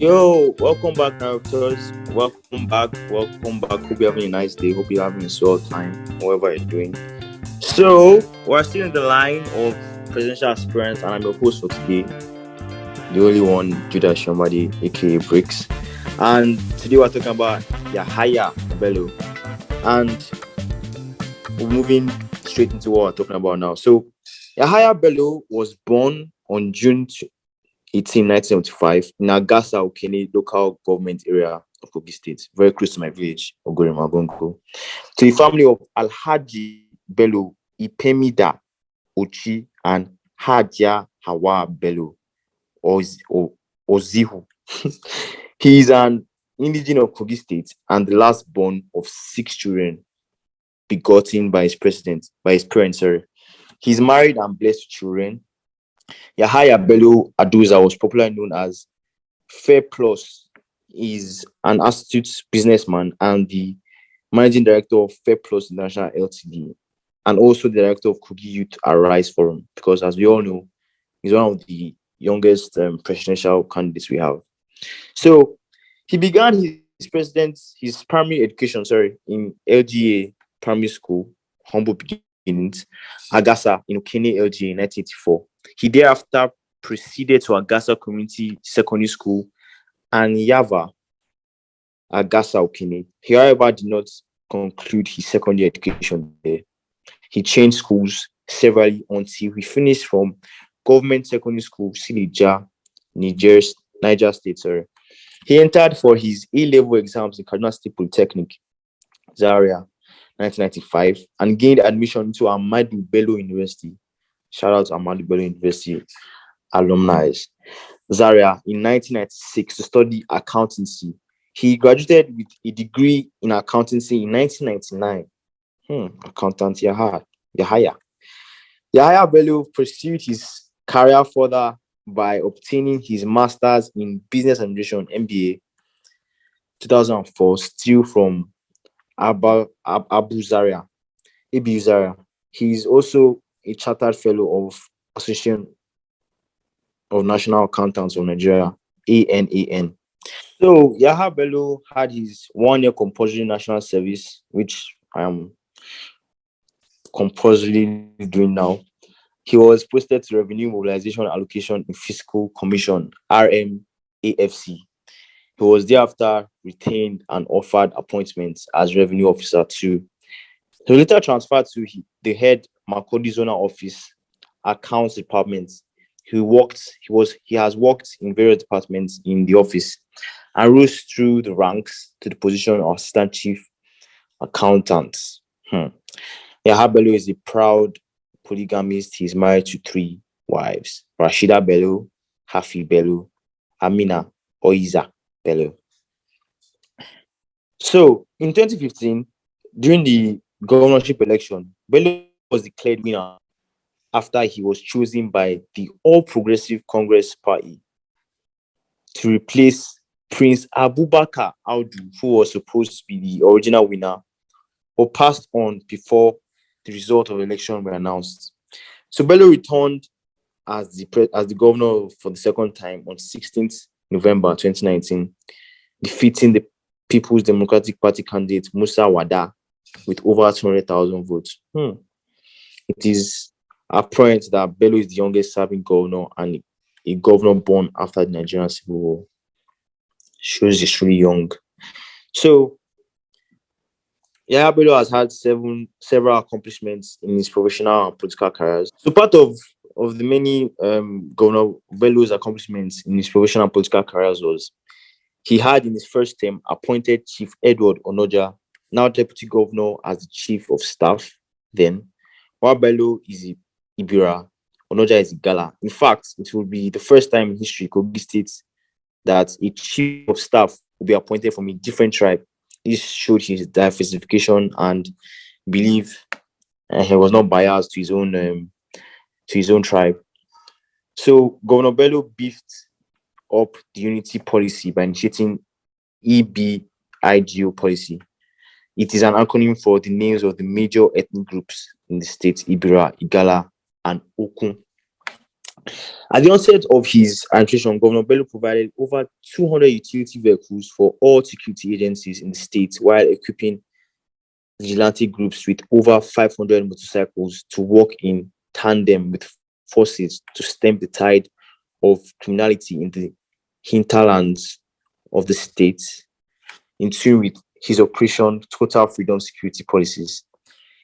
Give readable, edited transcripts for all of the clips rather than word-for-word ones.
Yo, welcome back, narrators. Welcome back. Hope you're having a nice day. Hope you're having a swell time, whatever you're doing. So, we're still in the line of presidential aspirants, and I'm your host for today, the only one, Judah Shomadi, aka Bricks. And today we're talking about Yahaya Bello. And we're moving straight into what we're talking about now. So, Yahaya Bello was born on June 18, 1975, in Agasa, Okene local government area of Kogi State, very close to my village, Ogorimagongo, to the family of Alhaji Bello Ipemida Ochi and Hadia Hawa Bello Ozihu. He is an indigene of Kogi State and the last born of six children begotten by his parents. Sorry. He's married and blessed with children. Yahaya Bello Aduza was popularly known as Fair Plus. Is an astute businessman and the managing director of Fair Plus International Ltd, and also the director of Kogi Youth Arise Forum. Because, as we all know, he's one of the youngest presidential candidates we have. So he began his primary education, in LGA Primary School, humble beginnings, Agasa in Okene LGA in 1984. He thereafter proceeded to Agasa Community Secondary School and Yava Agasa Okene. He, however, did not conclude his secondary education there. He changed schools severally until he finished from Government Secondary School, Silija, Niger State. Sorry. He entered for his A-level exams in Kaduna State Polytechnic, Zaria, 1995, and gained admission into Ahmadu Bello University. Shout out to Ahmadu Bello University alumni, Zaria, in 1996 to study accountancy. He graduated with a degree in accountancy in 1999. Accountant Yahaya. Yahaya Bello pursued his career further by obtaining his master's in business administration (MBA) 2004, still from Abu Zaria, ABU Zaria. He is also a chartered fellow of Association of National Accountants of Nigeria, ANAN. So Yahya Bello had his 1 year compulsory national service, which I am compulsorily doing now. He was posted to Revenue Mobilization Allocation in Fiscal Commission, RMAFC. He was thereafter retained and offered appointments as revenue officer too. He later transferred to the head Makodi Zonal Office, Accounts Department. He has worked in various departments in the office and rose through the ranks to the position of assistant chief accountant. Yahya Bello is a proud polygamist. He's married to three wives: Rashida Bello, Hafi Bello, Amina Oiza Bello. So in 2015, during the governorship election, Bello was declared winner after he was chosen by the All Progressive Congress Party to replace Prince Abubakar Audu, who was supposed to be the original winner, but passed on before the result of the election were announced. So Bello returned as the governor for the second time on 16th November 2019, defeating the People's Democratic Party candidate Musa Wada with over 200,000 votes. It is apparent that Bello is the youngest serving governor and a governor born after the Nigerian Civil War. Shows he's really young. So Yahya Bello has had several accomplishments in his professional and political careers. So part of the many Governor Bello's accomplishments in his professional and political careers was he had in his first term appointed Chief Edward Onoja, now Deputy Governor, as the Chief of Staff. Then, while Bello is Ibira, Onoja is Igala. In fact, it will be the first time in history Kogi State that a Chief of Staff will be appointed from a different tribe. This showed his diversification and belief, and he was not biased to his own tribe. So Governor Bello beefed up the unity policy by initiating EBIGO policy. It is an acronym for the names of the major ethnic groups in the state: Ibira, Igala, and Okun. At the onset of his administration, Governor Bello provided over 200 utility vehicles for all security agencies in the state while equipping vigilante groups with over 500 motorcycles to work in tandem with forces to stem the tide of criminality in the hinterlands of the state, in tune with his Operation Total Freedom security policies.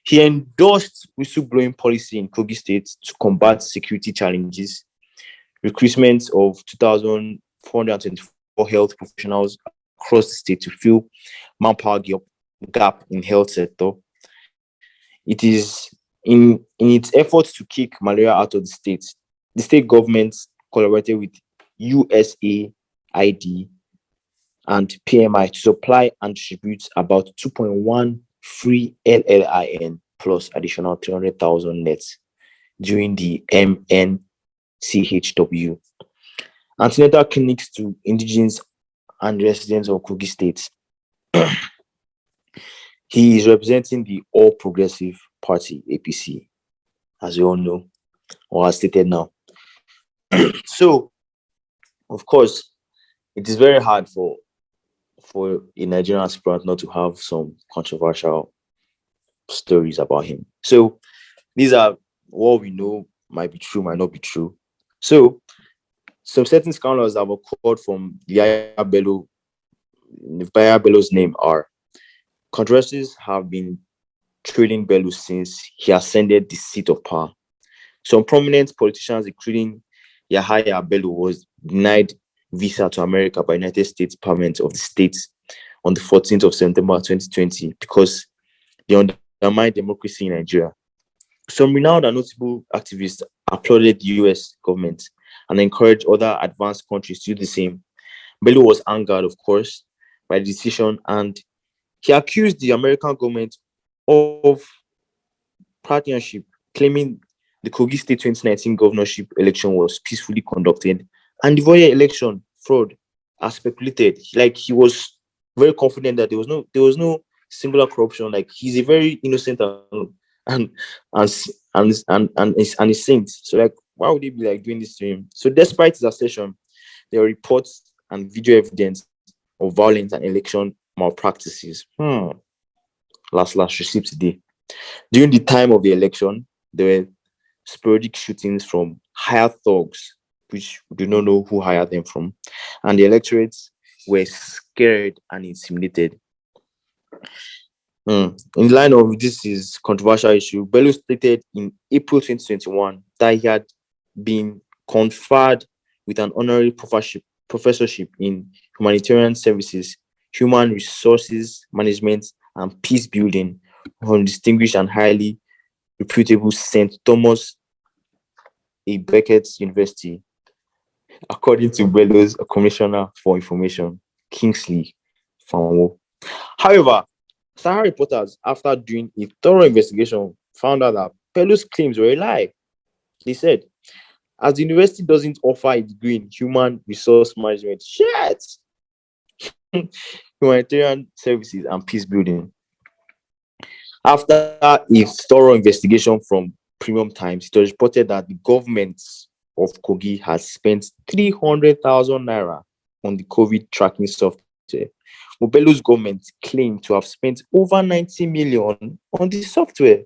He endorsed whistleblowing policy in Kogi State to combat security challenges, recruitment of 2,424 health professionals across the state to fill manpower gap in health sector. It is in its efforts to kick malaria out of the state government collaborated with USAID and PMI to supply and distribute about 2.1 free LLIN plus additional 300,000 nets during the MNCHW antenatal clinics to indigenous and residents of Kogi State. He is representing the All Progressive Party, APC, as you all know, or as stated now. So, of course, it is very hard for a Nigerian aspirant not to have some controversial stories about him. So, these are what we know might be true, might not be true. So, some certain scandals that were called from Yahaya Bello's name are: controversies have been trailing Bello since he ascended the seat of power. Some prominent politicians, including Yahaya Bello, was denied visa to America by United States Parliament of the States on the 14th of September 2020 because they undermined democracy in Nigeria. Some renowned and notable activists applauded the US government and encouraged other advanced countries to do the same. Bello was angered, of course, by the decision, and he accused the American government of partnership, claiming the Kogi State 2019 governorship election was peacefully conducted and the voter election fraud as speculated. Like, he was very confident that there was no singular corruption. Like, he's a very innocent and and a saint. So, like, why would they be like doing this to him? So despite his assertion, there are reports and video evidence of violence and election malpractices. Last receipt today. During the time of the election, there were sporadic shootings from hired thugs, which we do not know who hired them from, and the electorates were scared and intimidated. In line of this is controversial issue, Bello stated in April 2021 that he had been conferred with an honorary professorship in humanitarian services, human resources management, and peace building from distinguished and highly reputable St. Thomas A. Beckett University, according to Bello's Commissioner for Information, Kingsley Fanwo. However, Sahara reporters, after doing a thorough investigation, found out that Bello's claims were a lie. They said, as the university doesn't offer a degree in human resource management, humanitarian services, and peace building. After a thorough investigation from Premium Times, it was reported that the government of Kogi has spent 300,000 naira on the COVID tracking software. Bello's government claimed to have spent over 90 million on the software.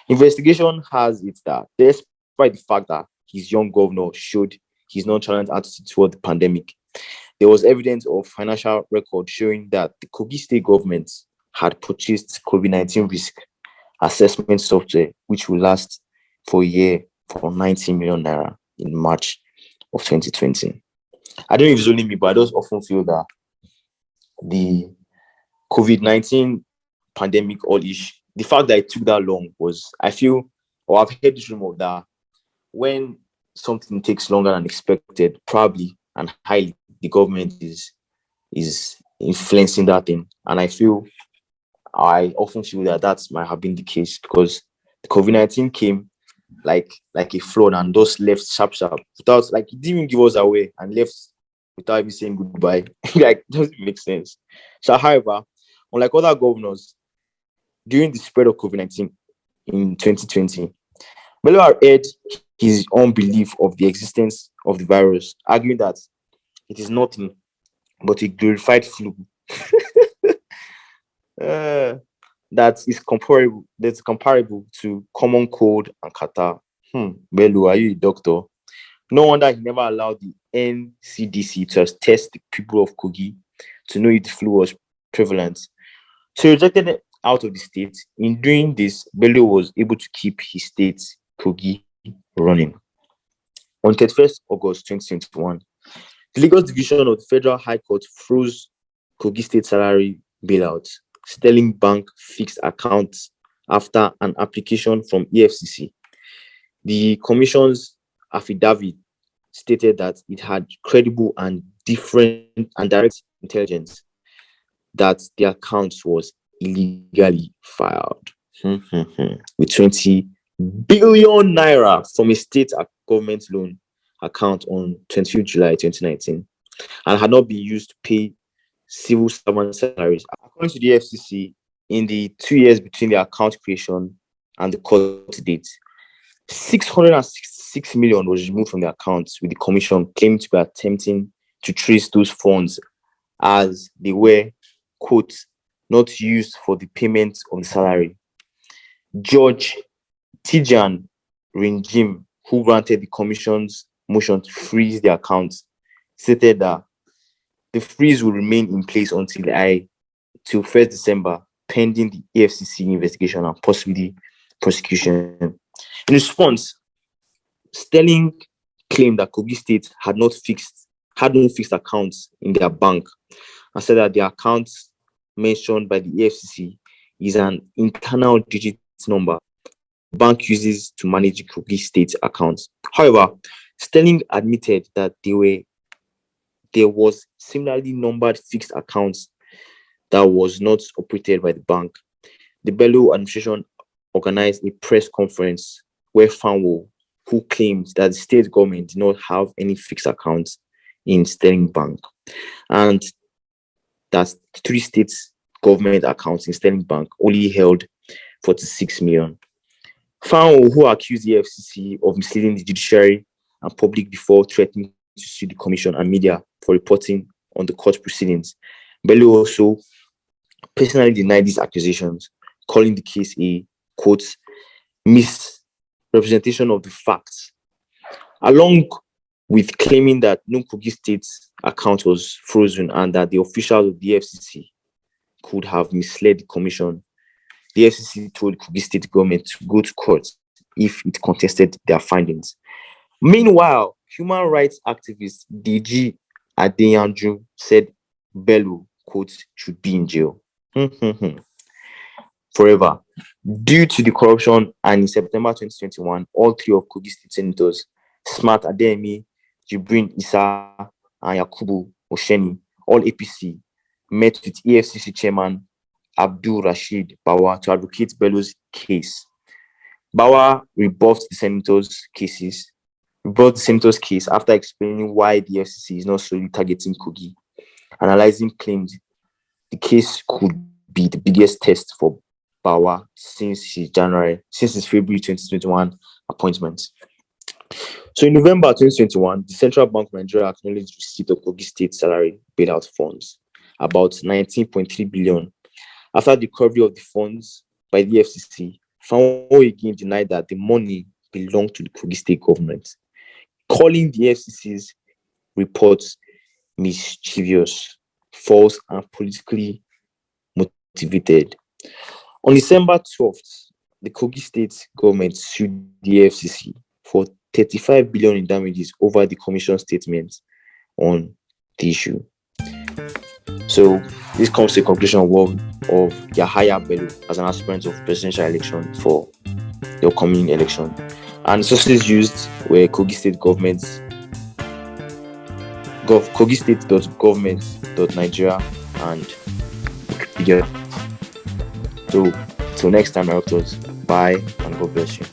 Investigation has it that, despite the fact that his young governor showed his nonchalant attitude toward the pandemic, there was evidence of financial record showing that the Kogi state government had purchased COVID-19 risk assessment software, which will last for a year for 90 million naira in March of 2020. I don't know if it's only me, but I just often feel that the COVID-19 pandemic all issue, the fact that it took that long was, I feel, or I've heard this rumor that when something takes longer than expected, probably and highly, the government is influencing that thing. And I often feel that might have been the case because the COVID-19 came like a flood and just left sharp without, like, it didn't even give us away and left without even saying goodbye. Like, it doesn't make sense. So, however, unlike other governors, during the spread of COVID-19 in 2020, Bello aired his own belief of the existence of the virus, arguing that it is nothing but a glorified flu uh, that's comparable to common cold and catarrh. Bello, are you a doctor? No wonder he never allowed the NCDC to test the people of Kogi to know if the flu was prevalent. So he rejected it out of the state. In doing this, Bello was able to keep his state, Kogi, running. On 31st August 2021, the Lagos Division of the Federal High Court froze Kogi State salary bailout. Sterling Bank fixed accounts after an application from EFCC. The commission's affidavit stated that it had credible and different and direct intelligence that the account was illegally filed with 20 billion naira from a state government loan account on 25th July 2019 and had not been used to pay civil servant salaries. According to the FCC, in the 2 years between the account creation and the court date, 666 million was removed from the accounts, with the commission claiming to be attempting to trace those funds as they were, quote, not used for the payment of the salary. Judge Tijan Ringim, who granted the commission's motion to freeze the accounts, stated that the freeze will remain in place till 1st December, pending the EFCC investigation and possibly prosecution. In response, Sterling claimed that Kogi State had no fixed accounts in their bank and said that the accounts mentioned by the EFCC is an internal digit number the bank uses to manage the Kogi State accounts. However, Sterling admitted that there was similarly numbered fixed accounts that was not operated by the bank. The Bello administration organized a press conference where Fanwo, who claimed that the state government did not have any fixed accounts in Sterling Bank, and that 3 states government accounts in Sterling Bank only held 46 million. Fanwo, who accused the FCC of misleading the judiciary and public before threatening to sue the commission and media for reporting on the court proceedings. Bello also personally denied these accusations, calling the case a, quote, misrepresentation of the facts, along with claiming that no Kogi State's account was frozen and that the officials of the FCC could have misled the commission. The FCC told Kogi State government to go to court if it contested their findings. Meanwhile, human rights activist DG Adeyanju said Bello, quote, should be in jail forever due to the corruption. And in September 2021, all 3 of Kogi State senators, Smart Adeyemi, Jibrin Issa, and Yakubu Osheni, all APC, met with EFCC chairman Abdul Rashid Bawa to advocate Bello's case. Bawa rebuffed the senator's case after explaining why the FCC is not solely targeting Kogi, analyzing claims the case could be the biggest test for Bawa since his February 2021 appointment. So in November 2021, the Central Bank of Nigeria acknowledged receipt of Kogi State salary bailout funds, about 19.3 billion. After the recovery of the funds by the FCC, Fanwo again denied that the money belonged to the Kogi State government, calling the FCC's reports mischievous, false, and politically motivated. On December 12th, the Kogi State government sued the FCC for 35 billion in damages over the commission statement on the issue. So this comes to a conclusion of Yahaya Bello as an aspirant of presidential election for the upcoming election. And sources used were Kogi State government, kogistate.government.nigeria and Wikipedia. So till next time, Raptors, bye and God bless you.